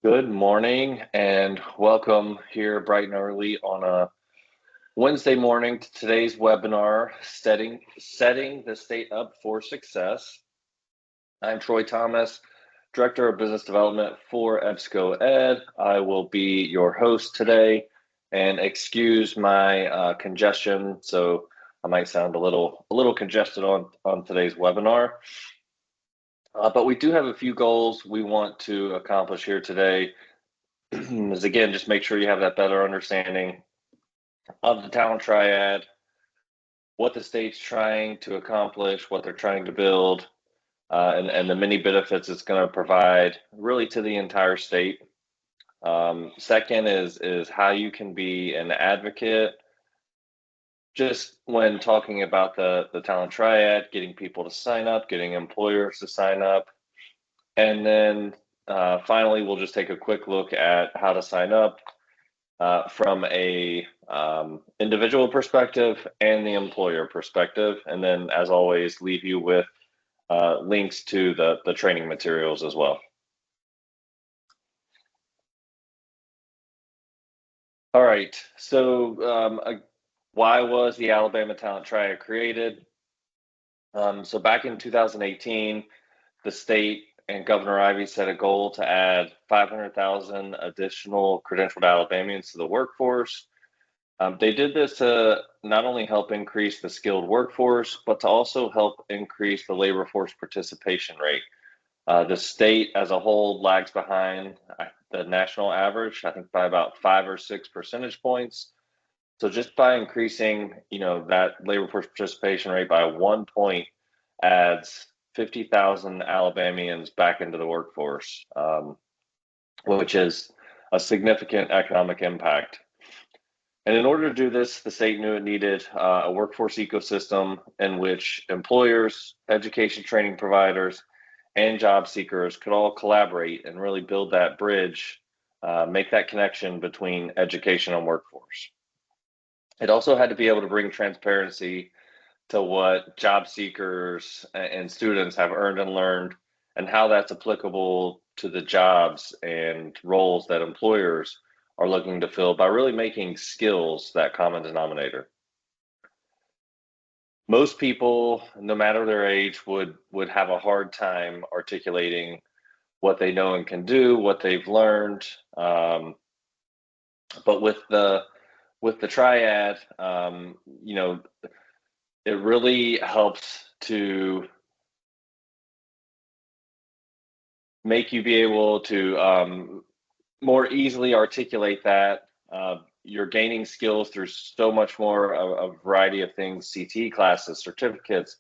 Good morning and welcome here bright and early on a Wednesday morning to today's webinar, setting the state up for success. I'm Troy Thomas, Director of Business Development for EBSCO Ed. I will be your host today, and excuse my congestion, so I might sound a little congested on today's webinar. But we do have a few goals we want to accomplish here today. Is again, just make sure you have that better understanding of the talent triad, what the state's trying to accomplish, what they're trying to build, and the many benefits it's going to provide really to the entire state. Second is how you can be an advocate just when talking about the talent triad, getting people to sign up, getting employers to sign up. And then finally, we'll just take a quick look at how to sign up from a individual perspective and the employer perspective. And then, as always, leave you with links to the training materials as well. All right, so why was the Alabama Talent Triad created? So back in 2018, the state and Governor Ivey set a goal to add 500,000 additional credentialed Alabamians to the workforce. They did this to not only help increase the skilled workforce, but to also help increase the labor force participation rate. The state as a whole lags behind the national average, I think by about 5 or 6 percentage points. So just by increasing, that labor force participation rate by 1 point adds 50,000 Alabamians back into the workforce, which is a significant economic impact. And in order to do this, the state knew it needed a workforce ecosystem in which employers, education training providers, and job seekers could all collaborate and really build that bridge, make that connection between education and workforce. It also had to be able to bring transparency to what job seekers and students have earned and learned, and how that's applicable to the jobs and roles that employers are looking to fill by really making skills that common denominator. Most people, no matter their age, would have a hard time articulating what they know and can do, what they've learned. But with the triad, it really helps to make you be able to more easily articulate that. You're gaining skills through so much more, a variety of things: CT classes, certificates,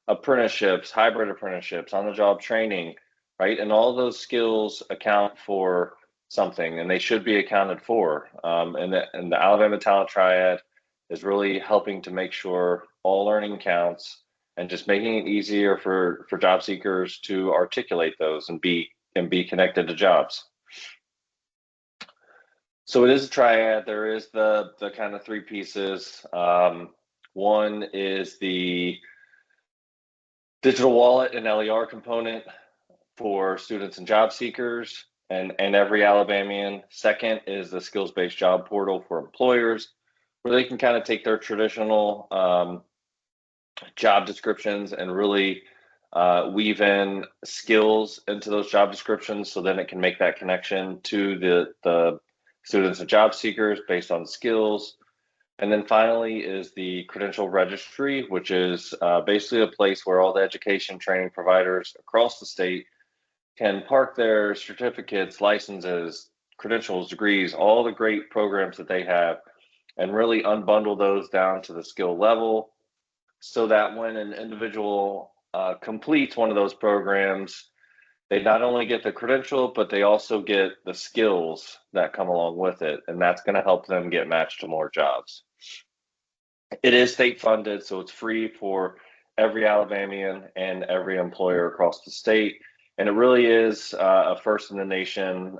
apprenticeships, hybrid apprenticeships, on-the-job training, right? And all those skills account for something, and they should be accounted for. And the Alabama Talent Triad is really helping to make sure all learning counts, and just making it easier for job seekers to articulate those and be connected to jobs. So it is a triad. There is the kind of three pieces. One is the digital wallet and LER component for students and job seekers and every Alabamian. Second is the skills-based job portal for employers, where they can kind of take their traditional job descriptions and really weave in skills into those job descriptions, so then it can make that connection to the students and job seekers based on skills. And then finally is the credential registry, which is basically a place where all the education training providers across the state can park their certificates, licenses, credentials, degrees, all the great programs that they have, and really unbundle those down to the skill level, so that when an individual completes one of those programs, they not only get the credential, but they also get the skills that come along with it. And that's going to help them get matched to more jobs. It is state funded, so it's free for every Alabamian and every employer across the state. And it really is a first in the nation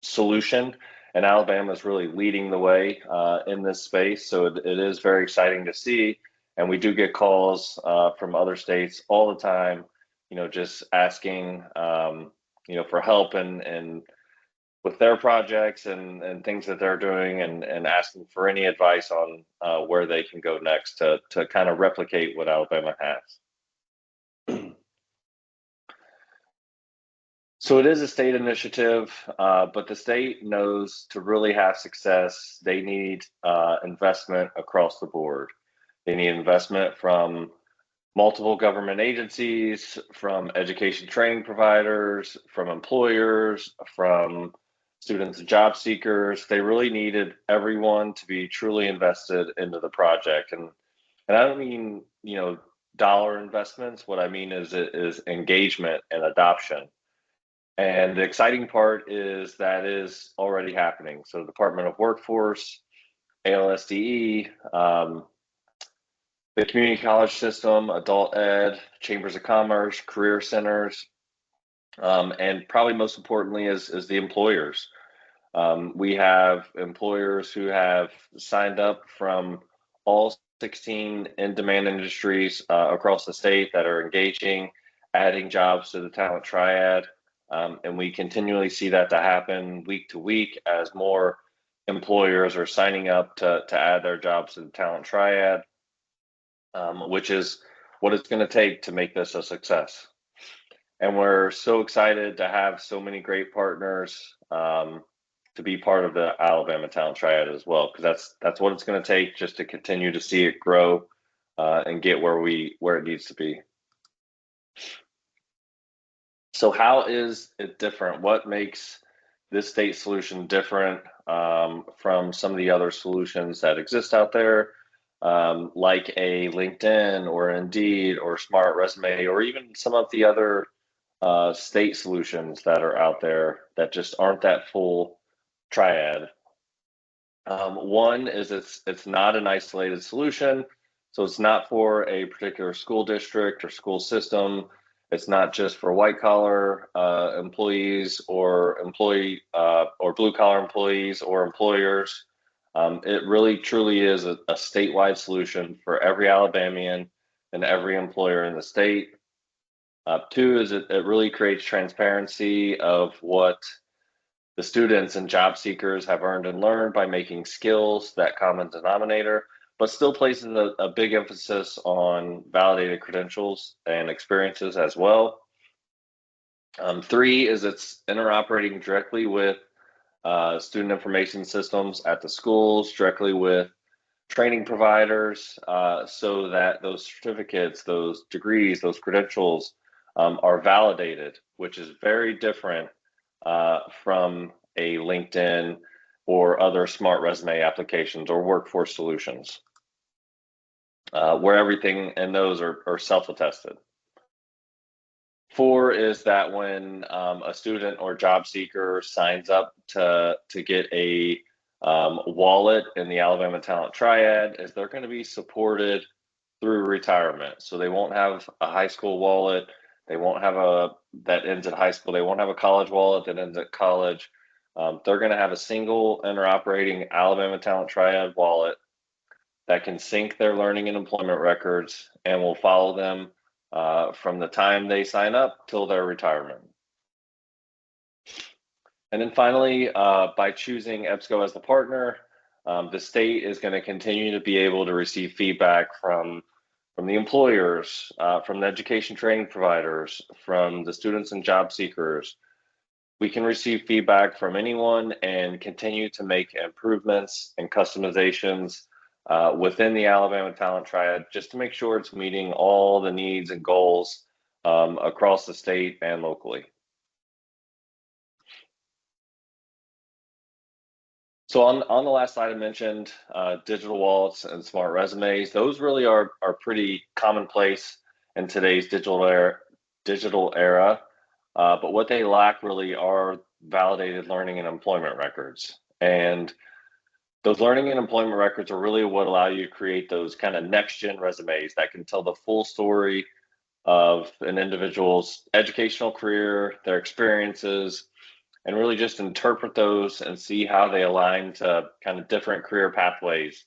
solution. And Alabama is really leading the way in this space. So it is very exciting to see. And we do get calls from other states all the time, just asking, for help and with their projects and things that they're doing, and asking for any advice on where they can go next to kind of replicate what Alabama has. So it is a state initiative, but the state knows to really have success, they need investment across the board. They need investment from multiple government agencies, from education training providers, from employers, from students and job seekers. They really needed everyone to be truly invested into the project. And I don't mean, dollar investments. What I mean is engagement and adoption. And the exciting part is that is already happening. So the Department of Workforce, ALSDE, the community college system, adult ed, chambers of commerce, career centers, and probably most importantly is the employers. We have employers who have signed up from all 16 in-demand industries across the state that are engaging, adding jobs to the talent triad. And we continually see that to happen week to week as more employers are signing up to add their jobs to the talent triad, which is what it's going to take to make this a success. And we're so excited to have so many great partners to be part of the Alabama Talent Triad as well, because that's what it's going to take just to continue to see it grow and get where it needs to be. So how is it different? What makes this state solution different from some of the other solutions that exist out there, like a LinkedIn or Indeed or Smart Resume, or even some of the other state solutions that are out there that just aren't that full triad? One is it's not an isolated solution, so it's not for a particular school district or school system. It's not just for white collar employees or or blue collar employees or employers. It really truly is a statewide solution for every Alabamian and every employer in the state. Two is it really creates transparency of what the students and job seekers have earned and learned by making skills that common denominator, but still places a big emphasis on validated credentials and experiences as well. Three is it's interoperating directly with student information systems at the schools, directly with training providers, so that those certificates, those degrees, those credentials are validated, which is very different from a LinkedIn or other smart resume applications or workforce solutions, where everything in those are self-attested. Four is that when a student or job seeker signs up to get a wallet in the Alabama Talent Triad, is they're going to be supported through retirement. So they won't have a high school wallet. They won't have a that ends at high school. They won't have a college wallet that ends at college. They're going to have a single interoperating Alabama Talent Triad wallet that can sync their learning and employment records and will follow them from the time they sign up till their retirement. And then finally, by choosing EBSCO as the partner, the state is going to continue to be able to receive feedback from the employers, from the education training providers, from the students and job seekers. We can receive feedback from anyone and continue to make improvements and customizations within the Alabama Talent Triad just to make sure it's meeting all the needs and goals across the state and locally. So on the last slide I mentioned digital wallets and smart resumes. Those really are pretty commonplace in today's digital era. But what they lack really are validated learning and employment records. And those learning and employment records are really what allow you to create those kind of next gen resumes that can tell the full story of an individual's educational career, their experiences, and really just interpret those and see how they align to kind of different career pathways,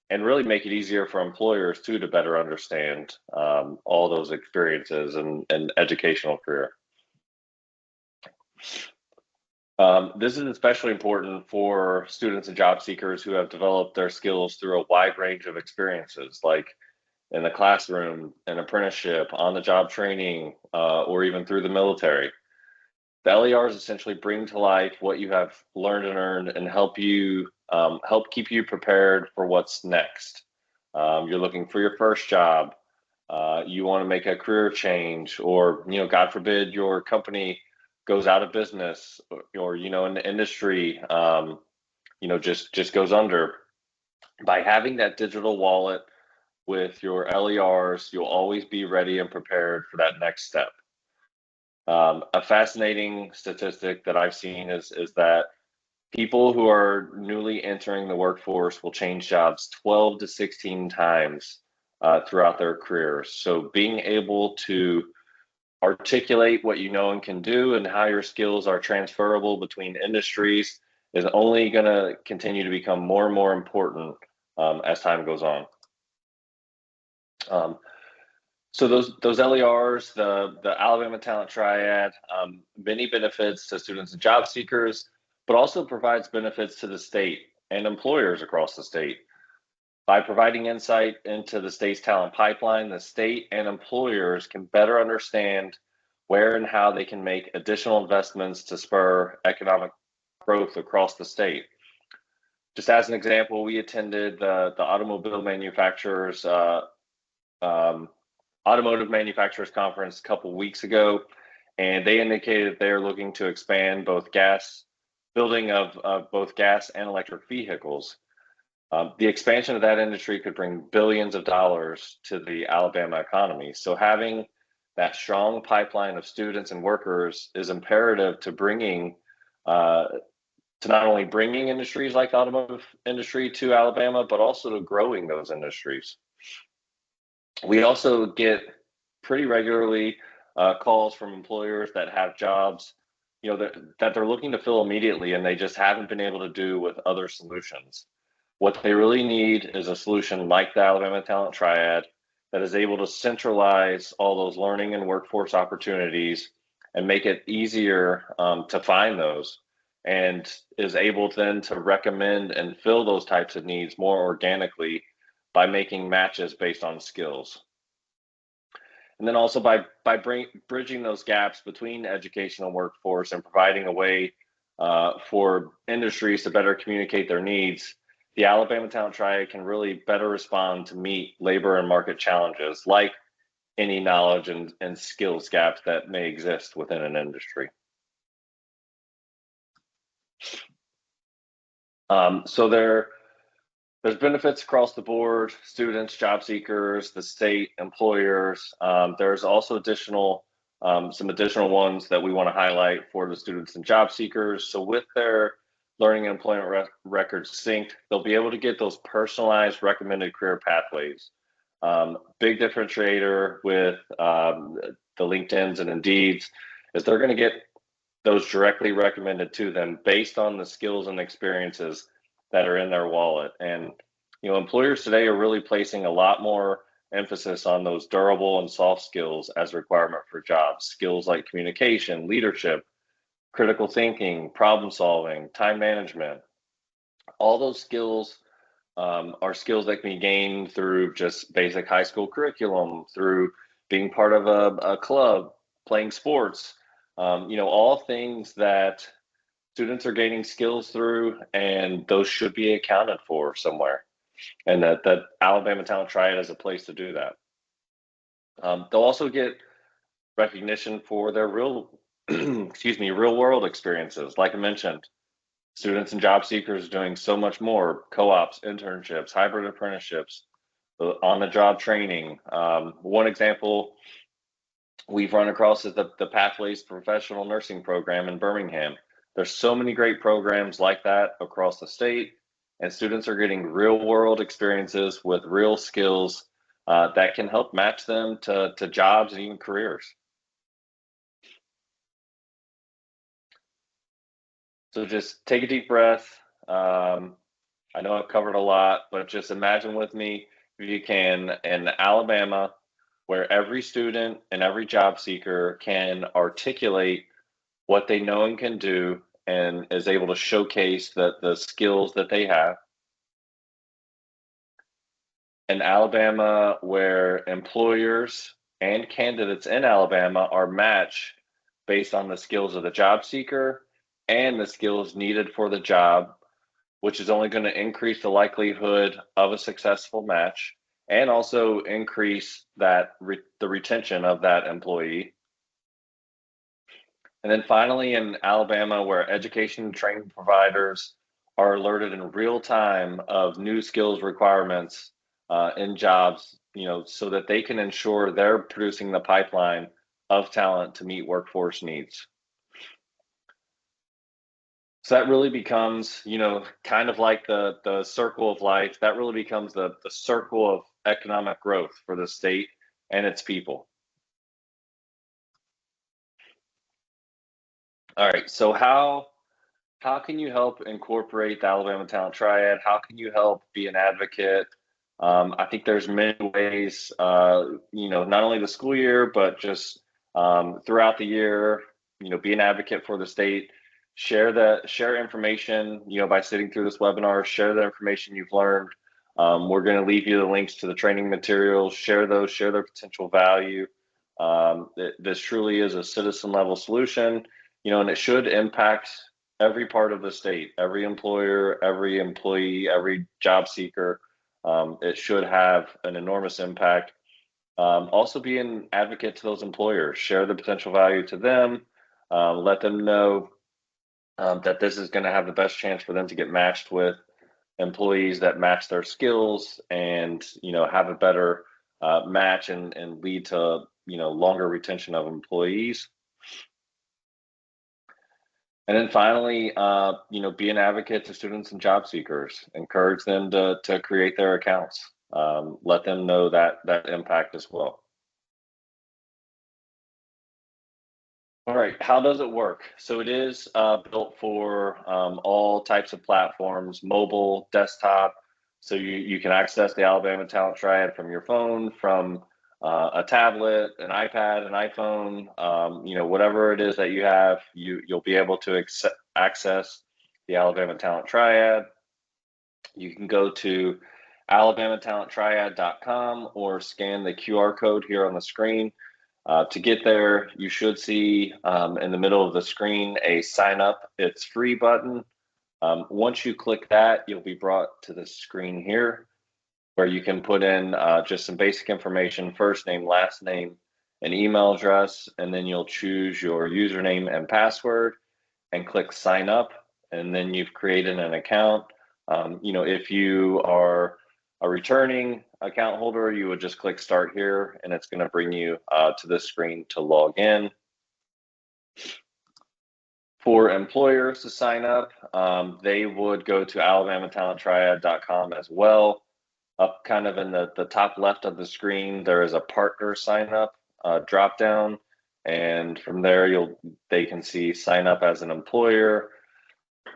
and really make it easier for employers too to better understand all those experiences and educational career. This is especially important for students and job seekers who have developed their skills through a wide range of experiences, like in the classroom, an apprenticeship, on the job training, or even through the military. The LERs essentially bring to life what you have learned and earned and help keep you prepared for what's next. You're looking for your first job. You want to make a career change, or God forbid, your company goes out of business, or in the industry, just goes under. By having that digital wallet with your LERs, you'll always be ready and prepared for that next step. A fascinating statistic that I've seen is that people who are newly entering the workforce will change jobs 12 to 16 times throughout their careers. So being able to articulate what you know and can do and how your skills are transferable between industries is only going to continue to become more and more important as time goes on. Um, So those LERs, the Alabama Talent Triad, many benefits to students and job seekers, but also provides benefits to the state and employers across the state. By providing insight into the state's talent pipeline, the state and employers can better understand where and how they can make additional investments to spur economic growth across the state. Just as an example, we attended the automobile manufacturers um, automotive manufacturers conference a couple weeks ago, and they indicated they're looking to expand building of both gas and electric vehicles. The expansion of that industry could bring billions of dollars to the Alabama economy. So having that strong pipeline of students and workers is imperative uh, to not only bringing industries like the automotive industry to Alabama, but also to growing those industries. We also get pretty regularly calls from employers that have jobs, that they're looking to fill immediately, and they just haven't been able to do with other solutions. What they really need is a solution like the Alabama Talent Triad that is able to centralize all those learning and workforce opportunities and make it easier to find those, and is able then to recommend and fill those types of needs more organically by making matches based on skills. And then also by bridging those gaps between education and workforce and providing a way for industries to better communicate their needs, the Alabama Talent Triad can really better respond to meet labor and market challenges like any knowledge and skills gaps that may exist within an industry. So there's benefits across the board: students, job seekers, the state, employers. There's also some additional ones that we want to highlight for the students and job seekers. So with their learning and employment records synced, they'll be able to get those personalized recommended career pathways. Big differentiator with the LinkedIn's and Indeed's is they're going to get those directly recommended to them based on the skills and experiences that are in their wallet. And employers today are really placing a lot more emphasis on those durable and soft skills as a requirement for jobs. Skills like communication, leadership, critical thinking, problem solving, time management. All those skills are skills that can be gained through just basic high school curriculum, through being part of a club, playing sports. All things that students are gaining skills through, and those should be accounted for somewhere. And that Alabama Talent Triad is a place to do that. They'll also get recognition for their real world experiences. Like I mentioned, students and job seekers doing so much more: co-ops, internships, hybrid apprenticeships, on the job training. One example we've run across is the Pathways Professional Nursing Program in Birmingham. There's so many great programs like that across the state, and students are getting real world experiences with real skills that can help match them to jobs and even careers. So just take a deep breath. I know I've covered a lot, but just imagine with me, if you can, in Alabama, where every student and every job seeker can articulate what they know and can do and is able to showcase the skills that they have. In Alabama, where employers and candidates in Alabama are matched based on the skills of the job seeker and the skills needed for the job, which is only going to increase the likelihood of a successful match and also increase the retention of that employee. And then finally, in Alabama, where education and training providers are alerted in real time of new skills requirements in jobs, so that they can ensure they're producing the pipeline of talent to meet workforce needs. So that really becomes, kind of like the circle of life. That really becomes the circle of economic growth for the state and its people. All right. So how can you help incorporate the Alabama Talent Triad? How can you help be an advocate? I think there's many ways, not only the school year, but just throughout the year, be an advocate for the state. Share information, by sitting through this webinar, share the information you've learned. We're going to leave you the links to the training materials, share those, share their potential value. This truly is a citizen level solution, and it should impact every part of the state, every employer, every employee, every job seeker. It should have an enormous impact. Also be an advocate to those employers, share the potential value to them, let them know that this is going to have the best chance for them to get matched with employees that match their skills and, have a better match and lead to, longer retention of employees. And then finally, be an advocate to students and job seekers. Encourage them to create their accounts. Let them know that impact as well. All right, how does it work? So it is built for all types of platforms, mobile, desktop. So you can access the Alabama Talent Triad from your phone, from a tablet, an iPad, an iPhone, whatever it is that you have, you'll be able to access the Alabama Talent Triad. You can go to alabamatalenttriad.com or scan the QR code here on the screen. To get there, you should see in the middle of the screen a sign up, it's free button. Once you click that, you'll be brought to the screen here where you can put in just some basic information, first name, last name, an email address, and then you'll choose your username and password and click sign up. And then you've created an account. If you are a returning account holder, you would just click start here and it's going to bring you to this screen to log in. For employers to sign up, they would go to alabamatalenttriad.com as well. Up kind of in the top left of the screen, there is a partner sign up drop down. And from there, they can see sign up as an employer.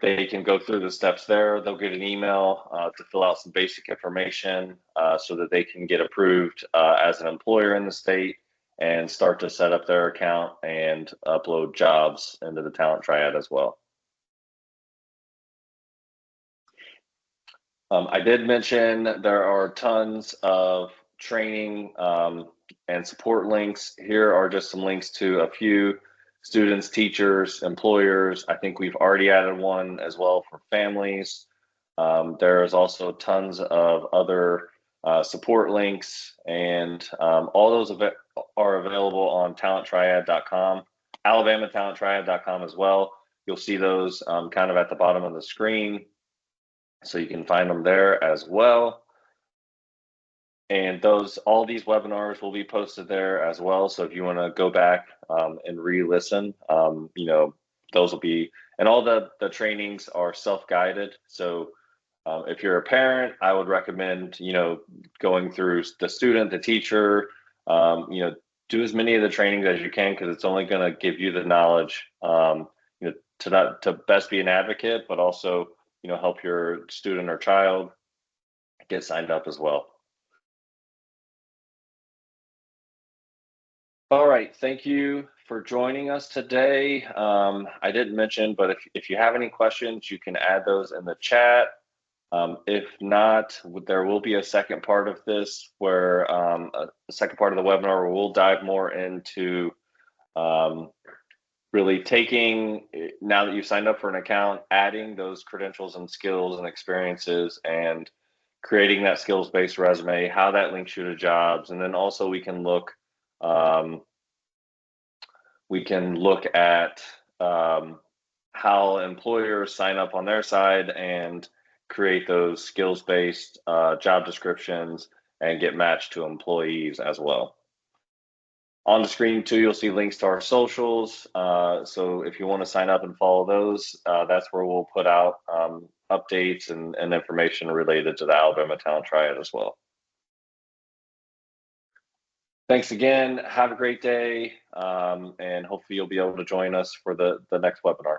They can go through the steps there. They'll get an email to fill out some basic information so that they can get approved as an employer in the state and start to set up their account and upload jobs into the Talent Triad as well. I did mention there are tons of training and support links. Here are just some links to a few students, teachers, employers. I think we've already added one as well for families. There's also tons of other support links, and all those are available on talenttriad.com, alabamatalenttriad.com as well. You'll see those kind of at the bottom of the screen, so you can find them there as well. And all these webinars will be posted there as well. So if you want to go back and re-listen, those will be, and all the trainings are self-guided. So if you're a parent, I would recommend, going through the student, the teacher, do as many of the trainings as you can, because it's only going to give you the knowledge, to best be an advocate, but also, help your student or child get signed up as well. All right, thank you for joining us today. I didn't mention, but if you have any questions, you can add those in the chat. If not, there will be a second part of this where a second part of the webinar where we'll dive more into um, really taking, now that you've signed up for an account, adding those credentials and skills and experiences and creating that skills-based resume, how that links you to jobs. And then also um, we can look at how employers sign up on their side and create those skills-based job descriptions and get matched to employees as well. On the screen too, you'll see links to our socials. So if you want to sign up and follow those, that's where we'll put out updates and information related to the Alabama Talent Triad as well. Thanks again. Have a great day. And hopefully you'll be able to join us for the next webinar.